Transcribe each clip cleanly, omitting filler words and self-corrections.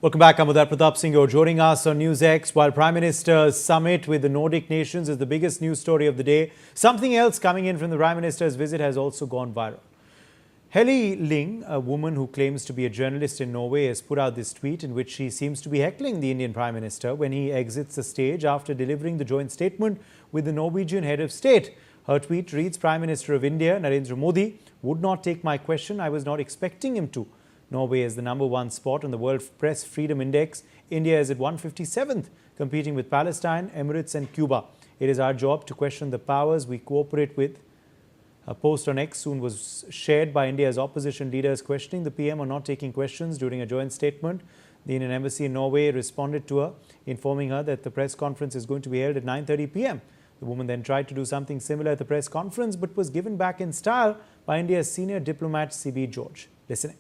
Welcome back. I'm Uday Pratap Singh. You're joining us on NewsX. While Prime Minister's summit with the Nordic nations is the biggest news story of the day, something else coming in from the Prime Minister's visit has also gone viral. Heli Ling, a woman who claims to be a journalist in Norway, has put out this tweet in which she seems to be heckling the Indian Prime Minister when he exits the stage after delivering the joint statement with the Norwegian head of state. Her tweet reads, Prime Minister of India, Narendra Modi, would not take my question. I was not expecting him to. Norway is the #1 spot on the World Press Freedom Index. India is at 157th, competing with Palestine, Emirates and Cuba. It is our job to question the powers we cooperate with. A post on X soon was shared by India's opposition leaders questioning the PM on not taking questions during a joint statement. The Indian Embassy in Norway responded to her, informing her that the press conference is going to be held at 9:30 p.m. The woman then tried to do something similar at the press conference but was given back in style by India's senior diplomat CB George. Listening.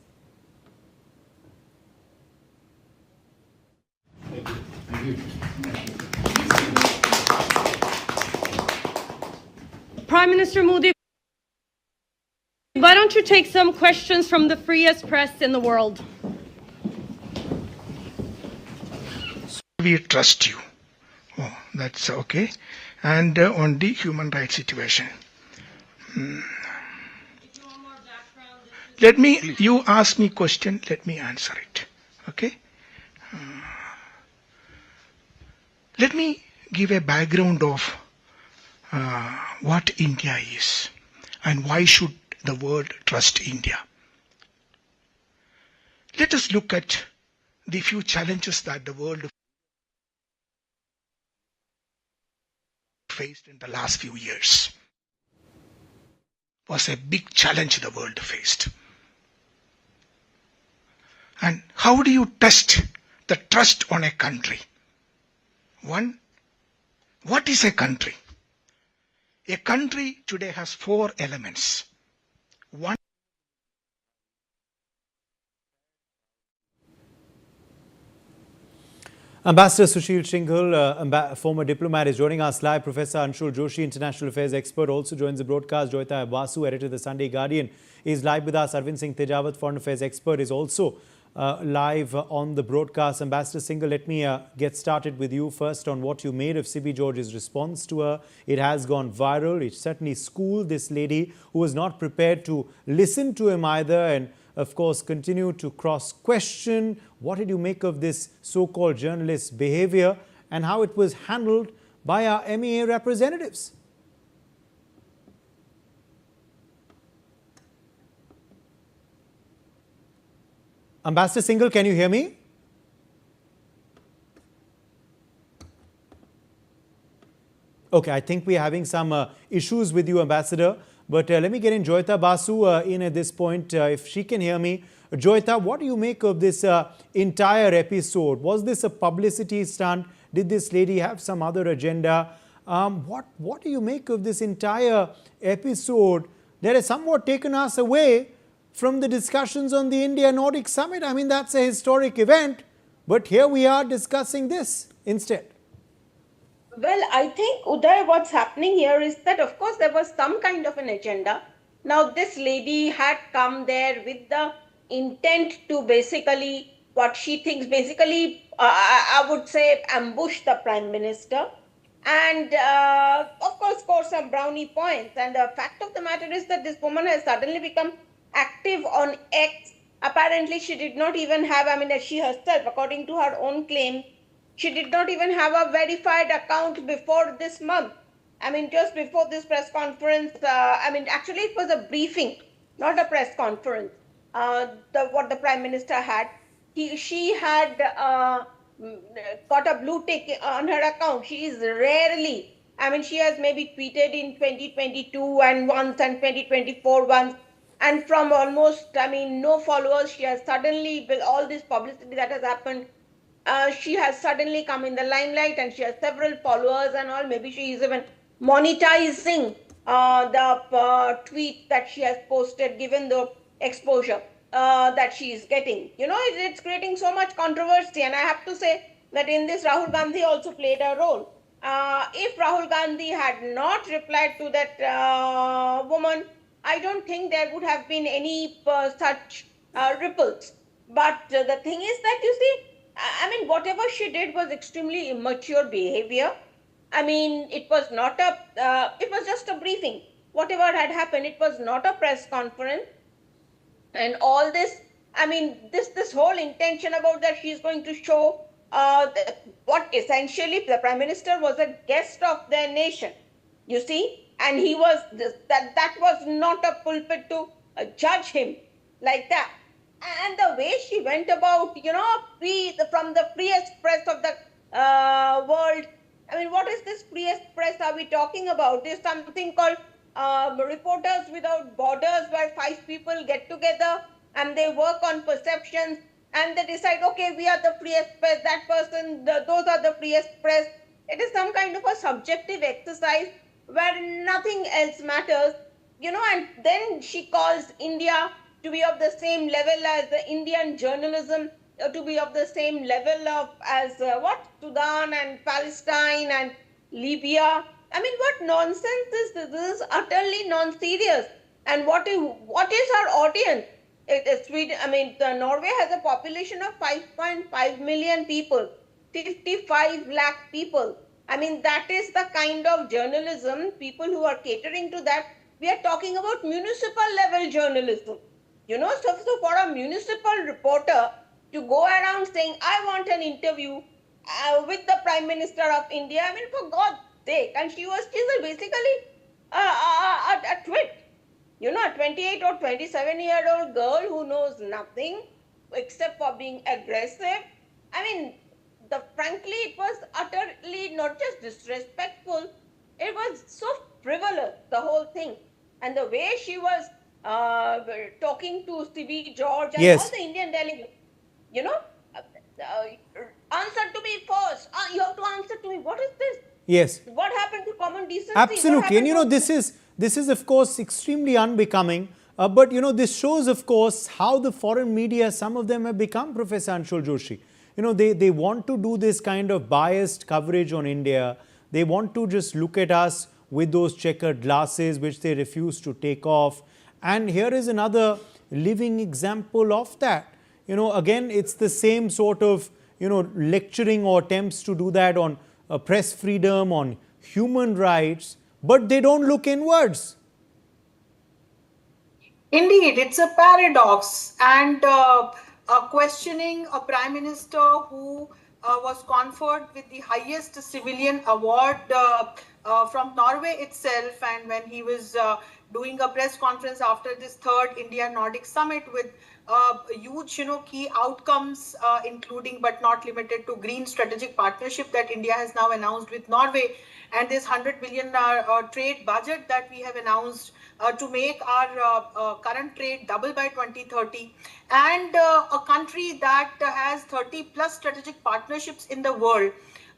Prime Minister Modi, why don't you take some questions from the freest press in the world? We trust you. Oh, that's okay. And on the human rights situation. You ask me question, let me answer it. Okay? Let me give a background of what India is and why should the world trust India. Let us look at the few challenges that the world faced in the last few years. Was a big challenge the world faced. And how do you test the trust on a country? One, what is a country? A country today has 4 elements. One, Ambassador Sushil Shinghal, former diplomat, is joining us live. Professor Anshul Joshi, international affairs expert, also joins the broadcast. Joyita Basu, editor of the Sunday Guardian, is live with us. Arvind Singh Tejawat, foreign affairs expert, is also live on the broadcast. Ambassador Singh, let me get started with you first on what you made of CB George's response to her. It has gone viral. It certainly schooled this lady who was not prepared to listen to him either, and of course continue to cross-question. What did you make of this so-called journalist's behavior and how it was handled by our MEA representatives? Ambassador Singhal, can you hear me? Okay, I think we're having some issues with you, Ambassador. But let me get in Joyita Basu in at this point, if she can hear me. Joyita, what do you make of this entire episode? Was this a publicity stunt? Did this lady have some other agenda? What do you make of this entire episode that has somewhat taken us away from the discussions on the India-Nordic summit? I mean, that's a historic event, but here we are discussing this instead. Well, I think, Uday, what's happening here is that, of course, there was some kind of an agenda. Now, this lady had come there with the intent to basically, what she thinks, basically, I would say, ambush the Prime Minister. And, of course, score some brownie points. And the fact of the matter is that this woman has suddenly become active on X. Apparently, she did not even have, she herself, according to her own claim, she did not even have a verified account before this month. Just before this press conference, actually it was a briefing, not a press conference. What the Prime Minister had, she had got a blue tick on her account. She is rarely, she has maybe tweeted in 2022 and once and 2024 once. And from almost, no followers, she has suddenly, with all this publicity that has happened, she has suddenly come in the limelight and she has several followers and all. Maybe she is even monetizing the tweet that she has posted, given the exposure that she is getting. It's creating so much controversy. And I have to say that in this, Rahul Gandhi also played a role. If Rahul Gandhi had not replied to that woman, I don't think there would have been any such ripples. But the thing is that, you see, whatever she did was extremely immature behavior. I mean, it was not a, it was just a briefing. Whatever had happened, it was not a press conference. And all this, I mean, this whole intention about that she's going to show what essentially the Prime Minister was a guest of their nation, you see, and he was that was not a pulpit to judge him like that. And the way she went about, from the freest press of the world. I mean, what is this freest press are we talking about? There's something called Reporters Without Borders, where 5 people get together and they work on perceptions and they decide, okay, we are the freest press, that person, those are the freest press. It is some kind of a subjective exercise where nothing else matters, and then she calls India to be of the same level as the Indian journalism, to be of the same level of as Sudan and Palestine and Libya. I mean, what nonsense is this? This is utterly non-serious. And what is our audience? Sweden. I mean, Norway has a population of 5.5 million people, 55 lakh people. I mean, that is the kind of journalism, people who are catering to that. We are talking about municipal level journalism. So for a municipal reporter to go around saying, I want an interview with the Prime Minister of India, I mean, for God's sake, and she's basically a twit. A 28 or 27-year-old girl who knows nothing except for being aggressive. I mean, frankly, it was utterly not just disrespectful, it was so frivolous, the whole thing. And the way she was talking to C.B. George and all Yes. the Indian delegates, answer to me first. You have to answer to me. What is this? Yes. What happened to common decency? Absolutely. And this is of course extremely unbecoming. But this shows, of course, how the foreign media, some of them have become, Professor Anshul Joshi. They want to do this kind of biased coverage on India. They want to just look at us with those checkered glasses, which they refuse to take off. And here is another living example of that. Again, it's the same sort of, lecturing or attempts to do that on press freedom, on human rights, but they don't look inwards. Indeed, it's a paradox, and questioning a Prime Minister who was conferred with the highest civilian award from Norway itself, and when he was doing a press conference after this third India-Nordic summit with huge, key outcomes, including but not limited to green strategic partnership that India has now announced with Norway, and this 100 billion trade budget that we have announced to make our current trade double by 2030, and a country that has 30 plus strategic partnerships in the world.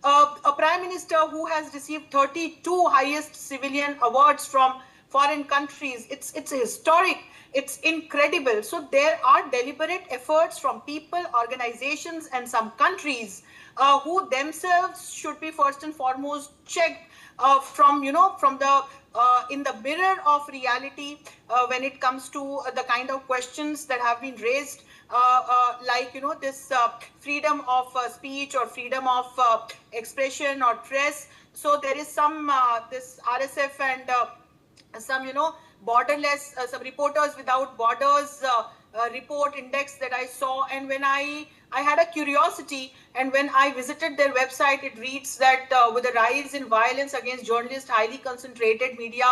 A Prime Minister who has received 32 highest civilian awards from foreign countries. It's historic. It's incredible. So there are deliberate efforts from people, organizations, and some countries who themselves should be first and foremost checked from the in the mirror of reality when it comes to the kind of questions that have been raised, like this freedom of speech or freedom of expression or press. So there is some this RSF and some borderless, some Reporters Without Borders report index that I saw, and when I had a curiosity, and when I visited their website, it reads that with the rise in violence against journalists, highly concentrated media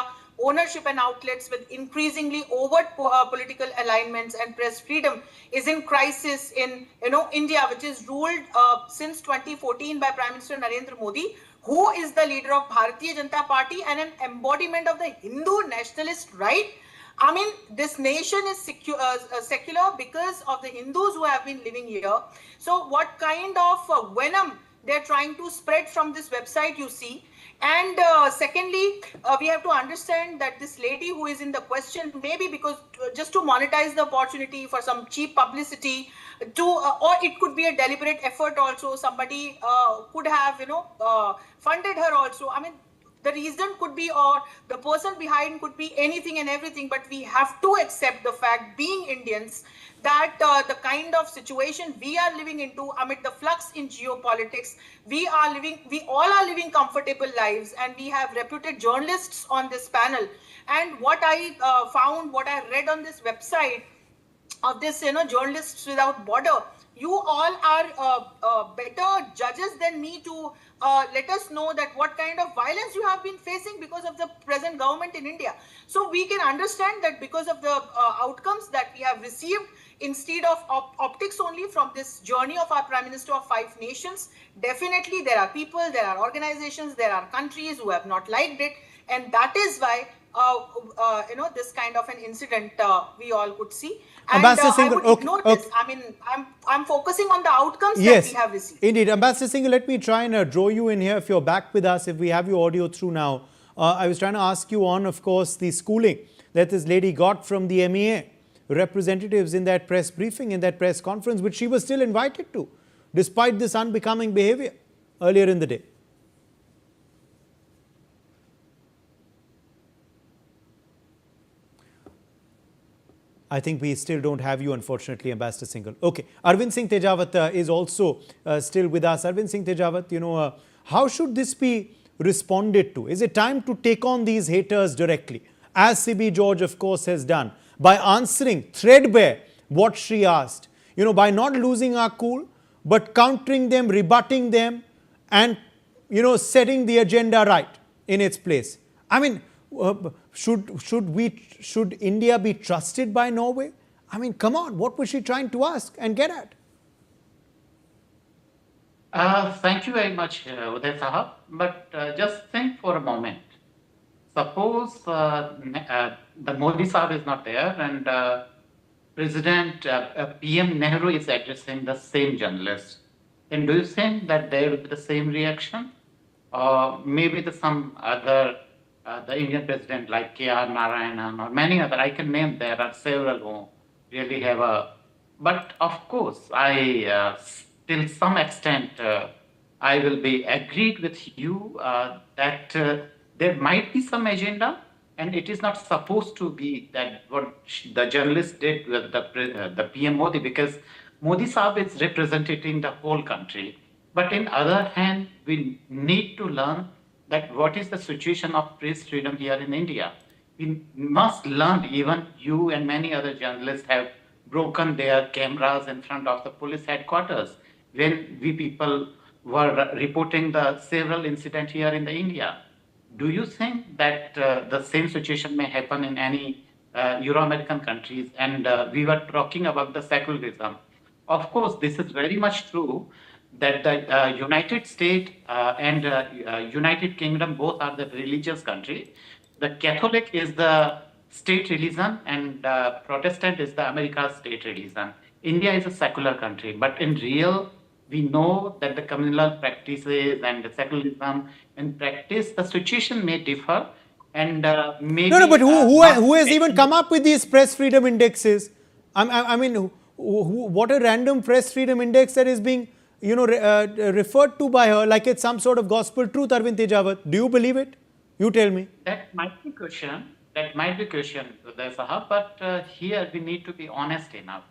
ownership and outlets with increasingly overt political alignments, and press freedom is in crisis in India, which is ruled since 2014 by Prime Minister Narendra Modi, who is the leader of Bharatiya Janata Party and an embodiment of the Hindu nationalist right. I mean, this nation is secular because of the Hindus who have been living here. So what kind of venom they're trying to spread from this website, you see. And secondly, we have to understand that this lady who is in the question, maybe because just to monetize the opportunity for some cheap publicity, or it could be a deliberate effort also. Somebody could have, funded her also. I mean, The reason could be, or the person behind could be anything and everything, but we have to accept the fact, being Indians, that the kind of situation we are living into amid the flux in geopolitics, we all are living comfortable lives, and we have reputed journalists on this panel. And what I found, what I read on this website of this, Journalists Without Border, you all are better judges than me to let us know that what kind of violence you have been facing because of the present government in India. So we can understand that because of the outcomes that we have received, instead of optics only from this journey of our Prime Minister of 5 nations, definitely there are people, there are organizations, there are countries who have not liked it, and that is why this kind of an incident we all could see. And Ambassador Singhal, I would ignore this. I mean, I'm focusing on the outcomes that we have received. Indeed. Ambassador Singhal, let me try and draw you in here if you're back with us, if we have your audio through now. I was trying to ask you on, of course, the schooling that this lady got from the MEA representatives in that press briefing, in that press conference, which she was still invited to, despite this unbecoming behavior earlier in the day. I think we still don't have you, unfortunately, Ambassador Singhal. Okay, Arvind Singh Tejawat is also still with us. Arvind Singh Tejawat, how should this be responded to? Is it time to take on these haters directly, as CB George, of course, has done, by answering threadbare what she asked, by not losing our cool, but countering them, rebutting them, and, setting the agenda right in its place? I mean, should India be trusted by Norway? I mean, come on, what was she trying to ask and get at? Thank you very much, Uday Sahab. But just think for a moment. Suppose the Modi Sahab is not there, and President PM Nehru is addressing the same journalist. Then do you think that there will be the same reaction? Or maybe some other the Indian president like K.R. Narayanan or many other, I can name, there are several who really have a, but of course, I, till some extent, I will be agreed with you that there might be some agenda, and it is not supposed to be that what the journalist did with the PM Modi, because Modi Saab is representing the whole country. But in other hand, we need to learn that what is the situation of press freedom here in India. We must learn, even you and many other journalists have broken their cameras in front of the police headquarters when we people were reporting the several incidents here in the India. Do you think that the same situation may happen in any Euro-American countries? And we were talking about the secularism. Of course, this is very much true that the United States and United Kingdom both are the religious country. The Catholic is the state religion, and Protestant is the America's state religion. India is a secular country, but in real, we know that the communal practices and the secularism in practice, the situation may differ, and maybe... No, but who has even come up with these press freedom indexes? I mean, what a random press freedom index that is being referred to by her like it's some sort of gospel truth, Arvind Tejawat. Do you believe it? You tell me. That might be question, Uday Sahab, but here we need to be honest enough.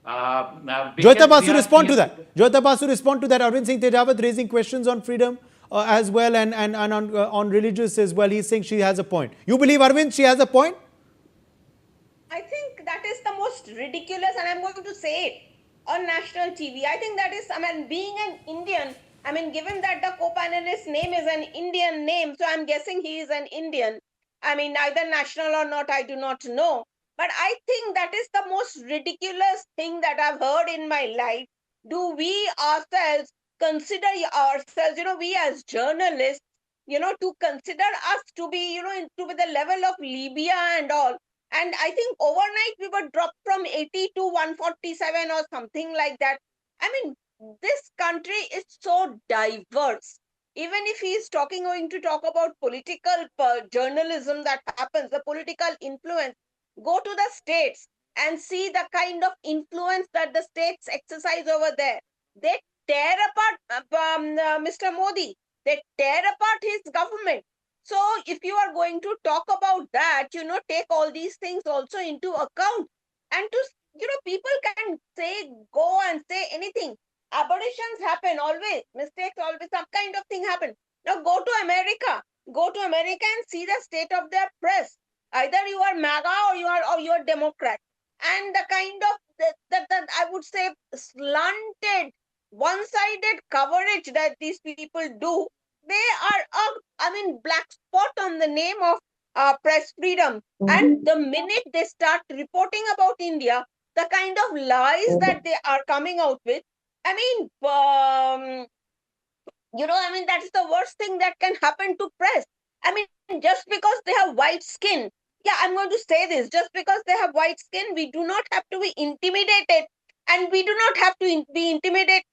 Joyita Basu, respond to that. Joyita Basu, respond to that. Arvind Singh Tejawat raising questions on freedom as well, and on religious as well. He's saying she has a point. You believe, Arvind, she has a point? I think that is the most ridiculous, and I'm going to say it on national TV. I think that is, being an Indian, given that the co-panelist's name is an Indian name, so I'm guessing he is an Indian. Either national or not, I do not know. But I think that is the most ridiculous thing that I've heard in my life. Do we ourselves consider ourselves, we as journalists, to consider us to be, to be the level of Libya and all. And I think overnight we were dropped from 80 to 147 or something like that. This country is so diverse. Even if he is going to talk about political journalism that happens, the political influence, go to the states and see the kind of influence that the states exercise over there. They tear apart Mr. Modi. They tear apart his government. So if you are going to talk about that, take all these things also into account. And people can go and say anything. Aberrations happen always, mistakes always, some kind of thing happen. Now go to America. Go to America and see the state of their press. Either you are MAGA or you are Democrat. And the kind of that I would say slanted, one-sided coverage that these people do, they are black spot on the name of press freedom. And the minute they start reporting about India, the kind of lies that they are coming out with, that's the worst thing that can happen to press. Just because they have white skin, yeah, I'm going to say this, just because they have white skin, we do not have to be intimidated, and we do not have to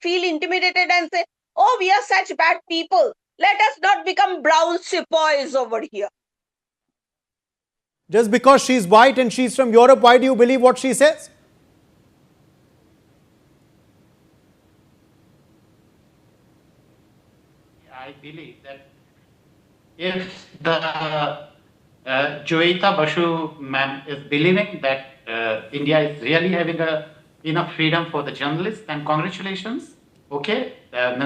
feel intimidated and say, oh, we are such bad people. Let us not become brown sepoys over here. Just because she's white and she's from Europe, why do you believe what she says? I believe that if the Joeita Basu ma'am is believing that India is really having enough freedom for the journalists, then congratulations. Okay,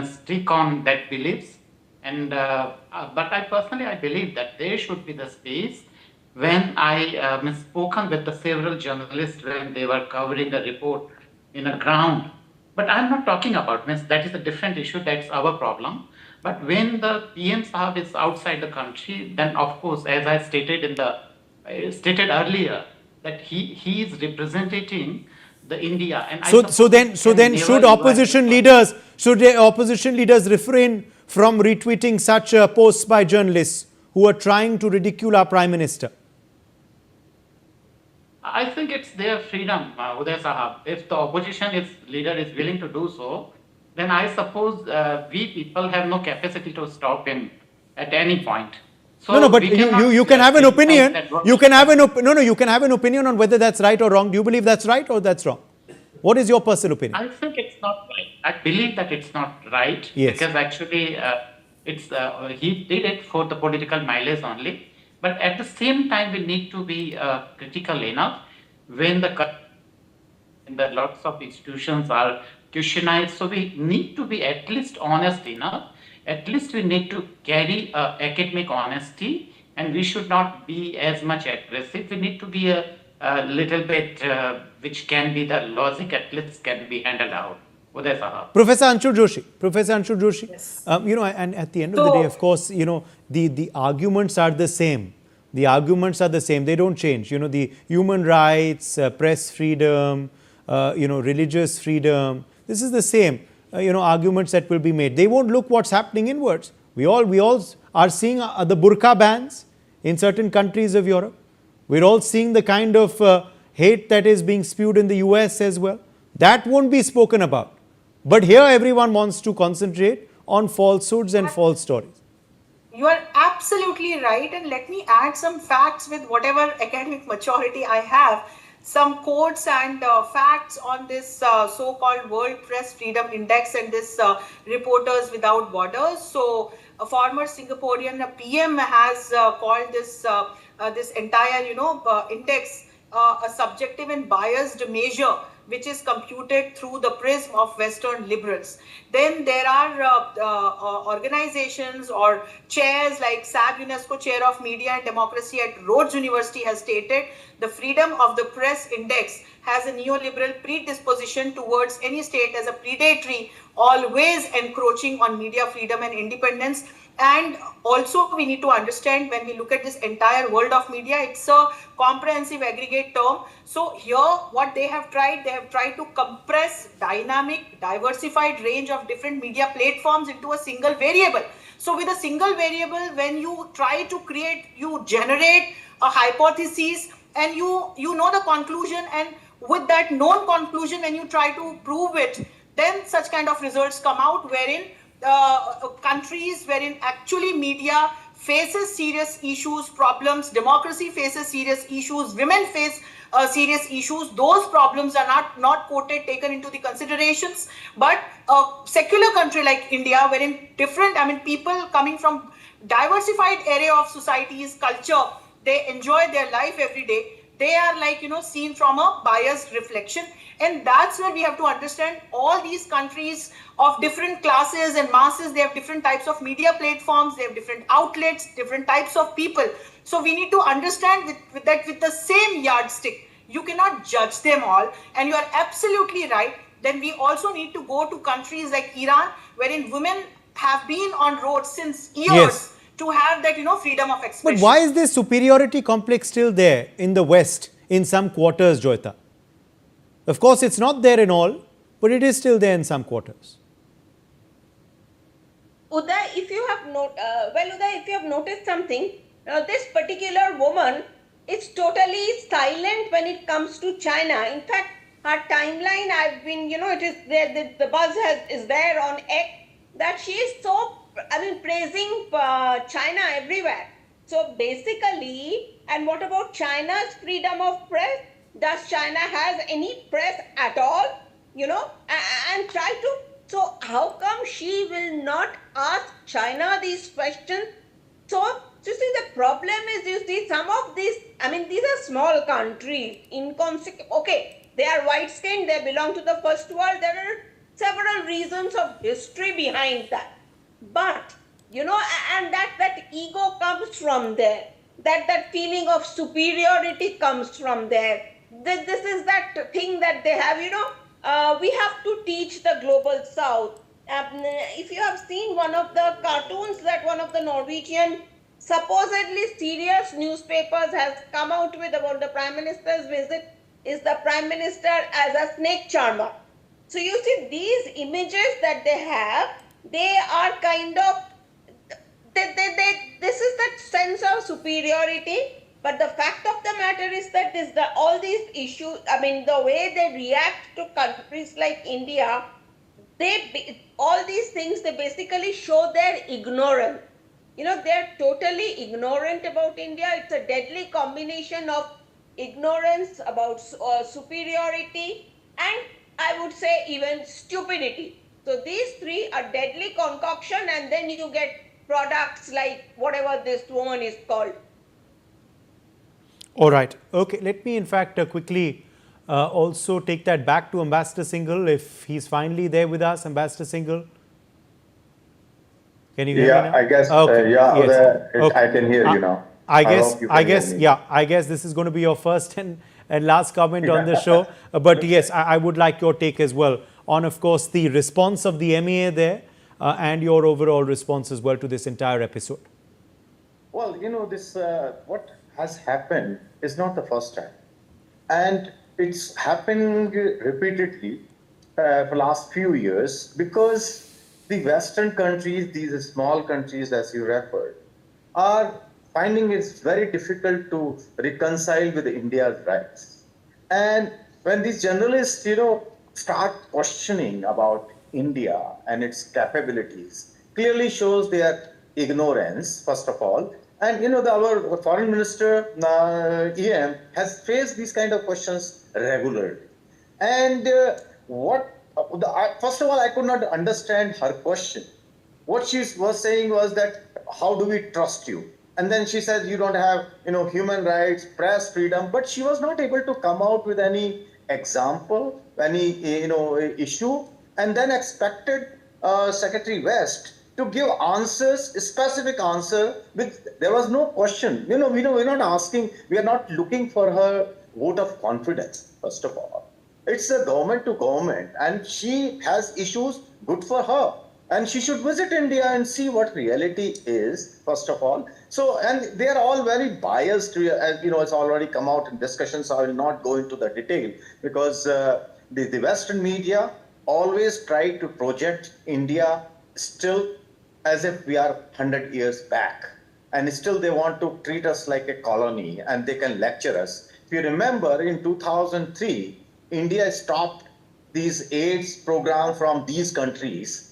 stick on that beliefs. And but I personally believe that there should be the space. When I spoken with the several journalists when they were covering the report in a ground, but I'm not talking about, that is a different issue, that's our problem. But when the PM Sahab is outside the country, then of course, as I stated stated earlier, that he is representing the India. And So then should opposition leaders refrain from retweeting such posts by journalists who are trying to ridicule our Prime Minister? I think it's their freedom, Uday Sahab. If the opposition leader is willing to do so, then I suppose we people have no capacity to stop him at any point. So no, but you can have an opinion. You can have an opinion on whether that's right or wrong. Do you believe that's right or that's wrong? What is your personal opinion? I think it's not right. I believe that it's not right. Yes. Because actually he did it for the political mileage only. But at the same time, we need to be critical enough when the lots of institutions are questioned. So we need to be at least honest enough. At least we need to carry academic honesty, and we should not be as much aggressive. We need to be a little bit, which can be the logic at least can be handled out. Professor Anshul Joshi, yes. And at the end of the day, of course, the arguments are the same. They don't change. The human rights, press freedom, religious freedom. This is the same, arguments that will be made. They won't look what's happening inwards. We all are seeing the burqa bans in certain countries of Europe. We're all seeing the kind of hate that is being spewed in the US as well. That won't be spoken about. But here everyone wants to concentrate on falsehoods and false stories. You are absolutely right, and let me add some facts with whatever academic maturity I have. Some quotes and facts on this so-called World Press Freedom Index and this Reporters Without Borders. So a former Singaporean PM has called this entire index a subjective and biased measure which is computed through the prism of Western liberals. Then there are organizations or chairs like SAB UNESCO Chair of Media and Democracy at Rhodes University has stated the Freedom of the Press Index has a neoliberal predisposition towards any state as a predatory, always encroaching on media freedom and independence. And also we need to understand when we look at this entire world of media, it's a comprehensive aggregate term. So here what they have tried to compress dynamic, diversified range of different media platforms into a single variable. So with a single variable, when you try to create, you generate a hypothesis and you know the conclusion, and with that known conclusion, when you try to prove it, then such kind of results come out wherein countries wherein actually media faces serious issues, problems, democracy faces serious issues, women face serious issues, those problems are not quoted, taken into the considerations. But a secular country like India, wherein people coming from diversified array of societies, culture, they enjoy their life every day. They are like, seen from a biased reflection. And that's where we have to understand all these countries of different classes and masses, they have different types of media platforms, they have different outlets, different types of people. So we need to understand with the same yardstick. You cannot judge them all. And you are absolutely right. Then we also need to go to countries like Iran, wherein women have been on road since years. Yes. To have that, freedom of expression. But why is this superiority complex still there in the West, in some quarters, Joyita? Of course, it's not there in all, but it is still there in some quarters. Uday, if you have noticed something, this particular woman is totally silent when it comes to China. In fact, her timeline, I've been, it is there, the buzz is there on X that she is so, praising China everywhere. So basically, and what about China's freedom of press? Does China has any press at all? And try to, so how come she will not ask China these questions? So, you see, the problem is, some of these, these are small countries, inconsequential. Okay, they are white-skinned, they belong to the first world. There are several reasons of history behind that. But, and that ego comes from there. That feeling of superiority comes from there. This is that thing that they have, we have to teach the global south. If you have seen one of the cartoons that one of the Norwegian supposedly serious newspapers has come out with about the Prime Minister's visit, is the Prime Minister as a snake charmer. So you see, these images that they have, they are kind of, this is that sense of superiority. But the fact of the matter is that all these issues, the way they react to countries like India, all these things, they basically show their ignorance. They're totally ignorant about India. It's a deadly combination of ignorance about superiority and, I would say, even stupidity. So these three are deadly concoction, and then you get products like whatever this woman is called. All right. Okay. Let me, in fact, quickly also take that back to Ambassador Singhal, if he's finally there with us. Ambassador Singhal, can you hear me now? I guess. Okay. Yes. Okay. I can hear you now. I hope you can hear me. yeah. I guess this is going to be your first and last comment on the show. But yes, I would like your take as well on, of course, the response of the MEA there and your overall response as well to this entire episode. Well, this what has happened is not the first time, and it's happening repeatedly for the last few years, because the Western countries, these small countries as you referred, are finding it very difficult to reconcile with India's rights. And when these journalists, start questioning about India and its capabilities, clearly shows their ignorance, first of all. And, our foreign minister, EM, has faced these kind of questions regularly. And first of all, I could not understand her question. What she was saying was that, how do we trust you? And then she said, you don't have, human rights, press freedom, but she was not able to come out with any example, any, issue, and then expected Secretary West to give answers, a specific answer. There was no question. We're not asking, we are not looking for her vote of confidence, first of all. It's a government to government, and she has issues, good for her. And she should visit India and see what reality is, first of all. So, and they are all very biased, as it's already come out in discussions. So I will not go into the detail, because the Western media always try to project India still as if we are 100 years back. And still they want to treat us like a colony, and they can lecture us. If you remember, in 2003, India stopped these AIDS programs from these countries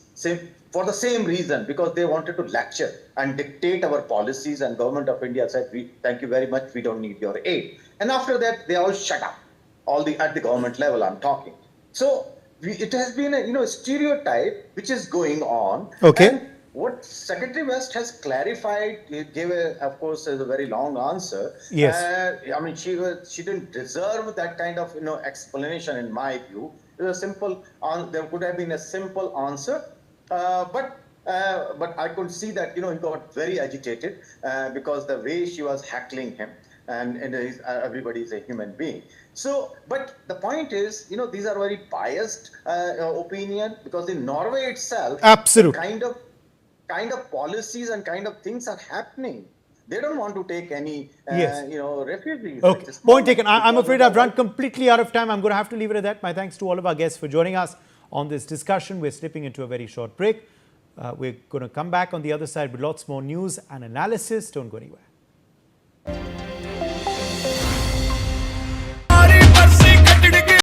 for the same reason, because they wanted to lecture and dictate our policies, and government of India said, thank you very much, we don't need your aid. And after that, they all shut up, at the government level I'm talking. So it has been a stereotype which is going on. Okay. And what Secretary West has clarified, he gave of course, a very long answer. Yes. I mean, she didn't deserve that kind of, explanation in my view. It was a simple, there could have been a simple answer, but I could see that, he got very agitated because the way she was heckling him, and everybody is a human being. So, but the point is, these are very biased opinion, because in Norway itself, Absolutely. kind of policies and kind of things are happening. They don't want to take any, Yes. refugees. Okay, at this point moment, taken. I'm because afraid of I've the- run completely out of time. I'm going to have to leave it at that. My thanks to all of our guests for joining us on this discussion. We're slipping into a very short break. We're going to come back on the other side with lots more news and analysis. Don't go anywhere.